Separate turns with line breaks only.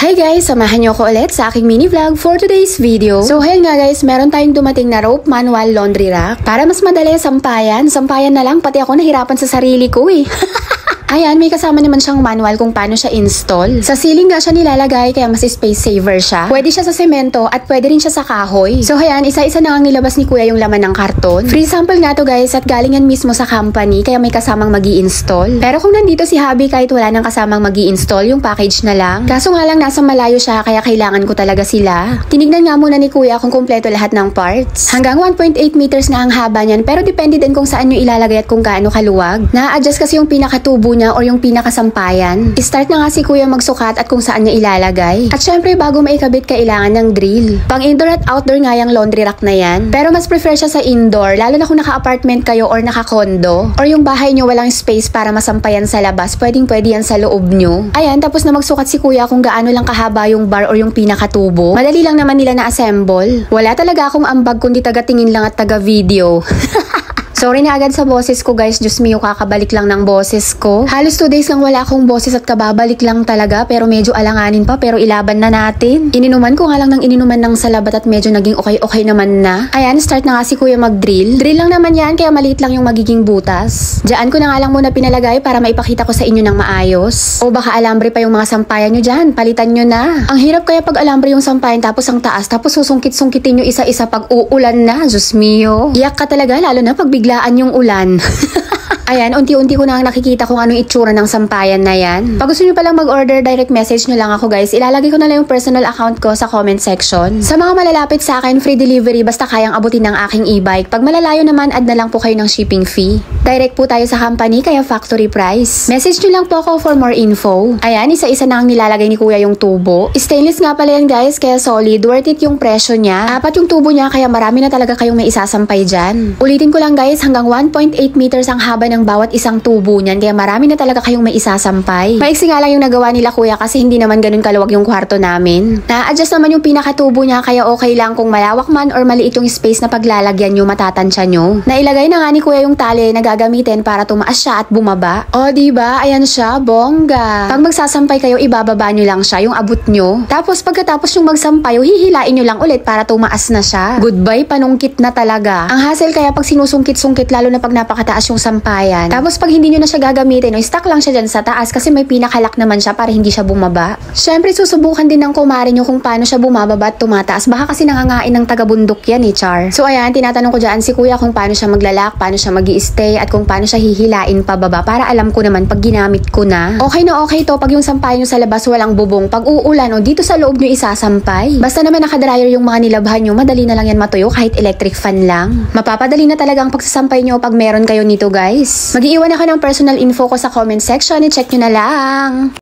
Hi guys! Samahan niyo ako ulit sa aking mini vlog for today's video. So ayun nga guys, meron tayong dumating na rope manual laundry rack. Para mas madali sampayan na lang, pati ako nahirapan sa sarili ko eh. Ayan, may kasama naman siyang manual kung paano siya install. Sa ceiling nga siya nilalagay, kaya mas space saver siya. Pwede siya sa semento at pwede rin siya sa kahoy. So ayan, isa-isa na nga nilabas ni kuya yung laman ng karton. Free sample nga to guys at galing yan mismo sa company, kaya may kasamang magi-install. Pero kung nandito si hubby kahit wala nang kasamang magi-install, yung package na lang. Kaso nga lang nasa malayo siya, kaya kailangan ko talaga sila. Tinignan nga muna ni kuya kung kumpleto lahat ng parts. Hanggang 1.8 meters na ang haba niyan, pero depende din kung saan nyo ilalagay at kung gaano kaluwag. Na-adjust kasi yung pinakatubo niya or yung pinakasampayan. Start na nga si kuya magsukat at kung saan niya ilalagay. At syempre bago maikabit kailangan ng drill. Pang indoor at outdoor nga yung laundry rack na yan. Pero mas prefer siya sa indoor, lalo na kung naka-apartment kayo or naka-condo. Or yung bahay nyo walang space para masampayan sa labas, pwedeng-pwede yan sa loob nyo. Ayan, tapos na magsukat si kuya kung gaano lang kahaba yung bar or yung pinakatubo. Madali lang naman nila na-assemble. Wala talaga akong ambag kundi taga-tingin lang at taga-video. Sorry na agad sa boses ko guys, Diyos mio, kakabalik lang ng boses ko. Halos 2 days lang wala akong boses at kababalik lang talaga, pero medyo alanganin pa, pero ilaban na natin. Ininuman ko nga lang ng ininuman ng salabat at medyo naging okay naman na. Ayan, start na nga si kuya mag-drill. Drill lang naman yan, kaya maliit lang yung magiging butas. Diyan ko na nga lang muna pinalagay para maipakita ko sa inyo ng maayos. O baka alambre pa yung mga sampayan nyo dyan, palitan nyo na. Ang hirap kaya pag alambre yung sampayan tapos ang taas, tapos susungkit-sungkitin nyo isa-isa pag uulan na, Diyos mio. Iyak ka talaga, lalo na pag biglaan yung ulan. Ayan, unti-unti ko na nakikita kung anong itsura ng sampayan na yan. Pag gusto nyo palang mag-order, direct message nyo lang ako guys. Ilalagay ko na lang yung personal account ko sa comment section. Sa mga malalapit sa akin, free delivery basta kayang abutin ng aking e-bike. Pag malalayo naman, add na lang po kayo ng shipping fee. Direct po tayo sa company, kaya factory price. Message nyo lang po ako for more info. Ayan, isa-isa na ang nilalagay ni kuya yung tubo. Stainless nga pala yan guys, kaya solid. Worth it yung presyo niya. 4 yung tubo niya, kaya marami na talaga kayong may isasampay dyan. Ulitin ko lang guys, hanggang 1.8 meters ang haba ng bawat isang tubo niyan, kaya marami na talaga kayong may isasampay. Maiksi nga lang yung nagawa nila kuya kasi hindi naman ganun kaluwag yung kwarto namin. Na-adjust naman yung pinakatubo niya, kaya okay lang kung malawak man or maliit yung space na paglalagyan nyo, matatansya nyo. Nailagay na nga ni kuya yung tali na gagamitin para tumaas siya at bumaba. O diba, ayan siya, bongga. Pag magsasampay kayo, ibababa nyo lang siya, yung abot nyo. Tapos pagkatapos yung magsampay, hihilain nyo lang ulit para tumaas na siya. Goodbye, panungkit na talaga. Ang hassle kaya pag sinusungkit-sungkit, lalo na pag napakataas yung sampayan. Tapos pag hindi nyo na siya gagamitin, o stuck lang siya dyan sa taas kasi may pinakalak naman siya para hindi siya bumaba. Syempre, susubukan din ng kumare nyo kung paano siya bumababa at tumataas. Baka kasi nangangain ng taga-bundok yan eh, char. So ayan, tinatanong ko dyan si kuya kung paano siya maglalak, paano siya magi-stay, at kung paano siya hihilain pababa para alam ko naman pag ginamit ko na. Okay na okay to pag yung sampay nyo sa labas walang bubong. Pag uulan o dito sa loob nyo isasampay. Basta naman nakadryer yung mga nilabhan nyo, madali na lang yan matuyo kahit electric fan lang. Mapapadali na talaga ang pagsasampay nyo pag meron kayo nito guys. Mag-iwan ako ng personal info ko sa comment section, i-check nyo na lang.